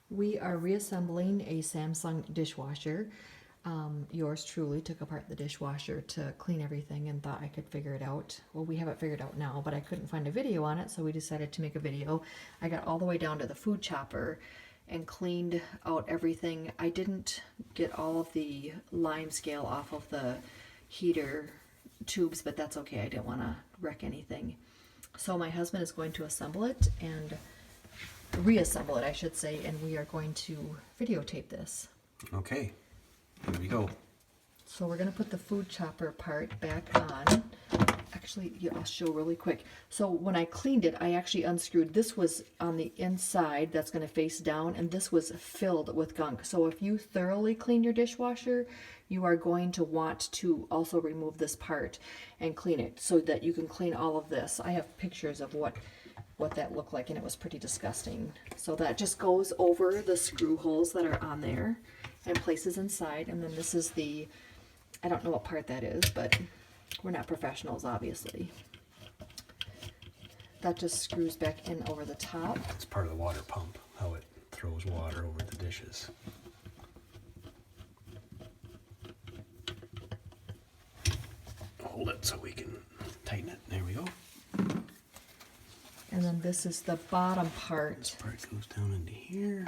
We are reassembling a Samsung dishwasher. Yours truly took apart the dishwasher to clean everything and thought I could figure it out. Well, we have it figured out now, but I couldn't find a video on it, so we decided to make a video. I got all the way down to the food chopper and cleaned out everything. I didn't get all of the lime scale off of the heater tubes, but that's okay. I didn't want to wreck anything. So my husband is going to assemble it and reassemble it, I should say, and we are going to videotape this. Okay, here we go. So we're going to put the food chopper part back on. Actually, yeah, I'll show really quick. So when I cleaned it, I actually unscrewed. This was on the inside, that's going to face down, and this was filled with gunk. So if you thoroughly clean your dishwasher, you are going to want to also remove this part and clean it so that you can clean all of this. I have pictures of what that looked like, and it was pretty disgusting. So that just goes over the screw holes that are on there and places inside. And then this is the, I don't know what part that is, but we're not professionals, obviously. That just screws back in over the top. It's part of the water pump, how it throws water over the dishes. Hold it so we can tighten it. There we go. And then this is the bottom This part. part goes down into here.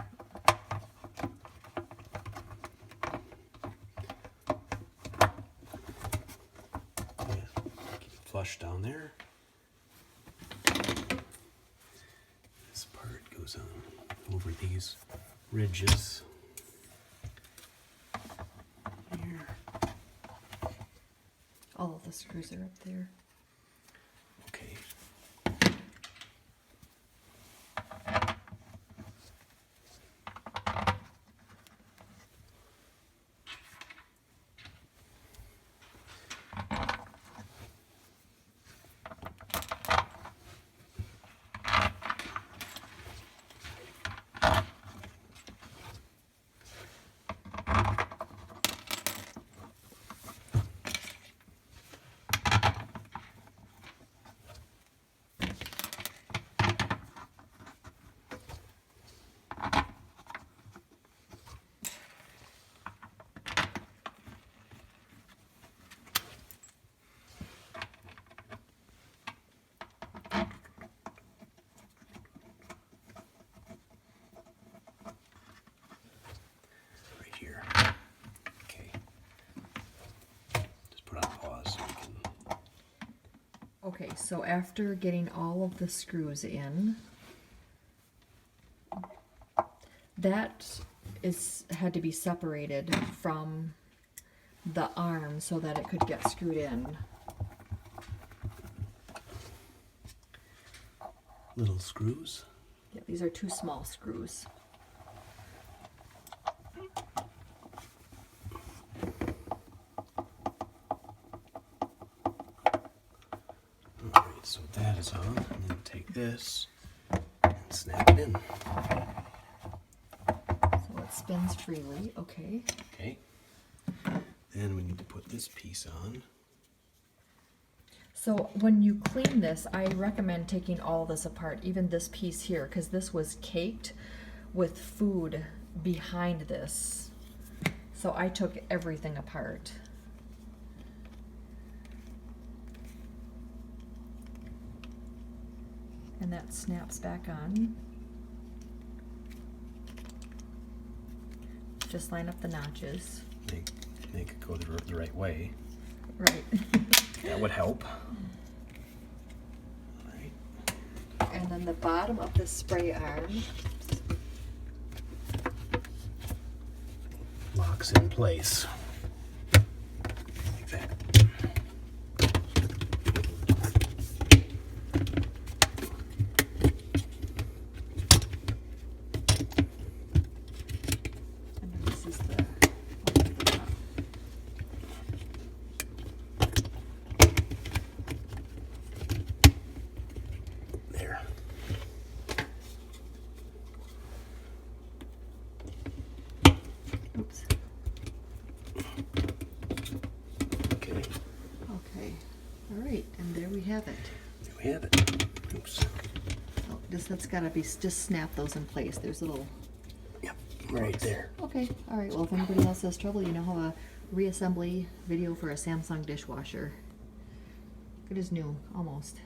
Yeah, keep it flush down there. This part goes on over these ridges. Here. All of the screws are up there. Okay. Right here. Okay. Just put on pause so we can. Okay, so after getting all of the screws in, that had to be separated from the arm so that it could get screwed in. Little screws. Yeah, these are two small screws. Alright, so that is on. And then take this and snap it in. So it spins freely, okay. Okay. Then we need to put this piece on. So when you clean this, I recommend taking all this apart, even this piece here, because this was caked with food behind this. So I took everything apart. And that snaps back on. Just line up the notches. Make it go the right way. Right. That would help. Alright. And then the bottom of the spray arm Locks in place. Like that. and then this is the top. There. Oops. Okay. Okay. All right, and there we have it. There we have it. Oops. Oh, that's got to be just snap those in place. There's little Yep. right there. Okay, all right. Well, if anybody else has trouble, you now have a reassembly video for a Samsung dishwasher. Good as new, almost.